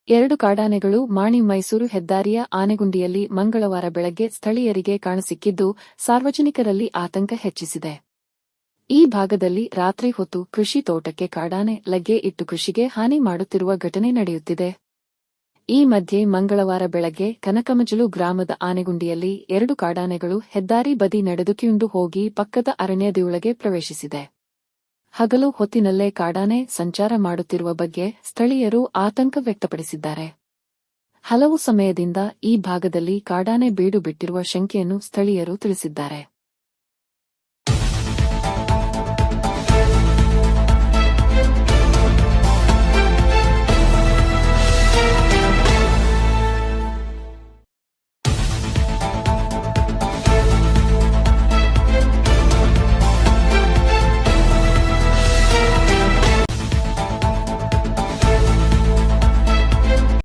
ಎರಡು ಕಾಡಾನೆಗಳು ಮಾಣಿ-ಮೈಸೂರು ಹೆದ್ದಾರಿಯ ಆನೆಗುಂಡಿಯಲ್ಲಿ ಮಂಗಳವಾರ ಬೆಳಗ್ಗೆ ಸ್ಥಳೀಯರಿಗೆ ಕಾಣಸಿಕ್ಕಿದ್ದು ಸಾರ್ವಜನಿಕರಲ್ಲಿ ಆತಂಕ ಹೆಚ್ಚಿಸಿದೆ. ಈ ಭಾಗದಲ್ಲಿ ರಾತ್ರಿ ಹೊತ್ತು ಕೃಷಿ ತೋಟಕ್ಕೆ ಕಾಡಾನೆ ಲಗ್ಗೆ ಇಟ್ಟು ಕೃಷಿಗೆ ಹಾನಿ ಮಾಡುತ್ತಿರುವ ಘಟನೆ ನಡೆಯುತ್ತಿದೆ. ಈ ಮಧ್ಯೆ ಮಂಗಳವಾರ ಬೆಳಗ್ಗೆ ಕನಕಮಜಲು ಗ್ರಾಮದ ಆನೆಗುಂಡಿಯಲ್ಲಿ ಎರಡು ಕಾಡಾನೆಗಳು ಹೆದ್ದಾರಿ ಬದಿ ನಡೆದುಕೊಂಡು ಹೋಗಿ ಪಕ್ಕದ ಅರಣ್ಯದೊಳಗೆ ಪ್ರವೇಶಿಸಿದೆ. ಹಗಲು ಹೊತ್ತಿನಲ್ಲೇ ಕಾಡಾನೆ ಸಂಚಾರ ಮಾಡುತ್ತಿರುವ ಬಗ್ಗೆ ಸ್ಥಳೀಯರು ಆತಂಕ ವ್ಯಕ್ತಪಡಿಸಿದ್ದಾರೆ. ಹಲವು ಸಮಯದಿಂದ ಈ ಭಾಗದಲ್ಲಿ ಕಾಡಾನೆ ಬೀಡು ಬಿಟ್ಟಿರುವ ಶಂಕೆಯನ್ನು ಸ್ಥಳೀಯರು ತಿಳಿಸಿದ್ದಾರೆ.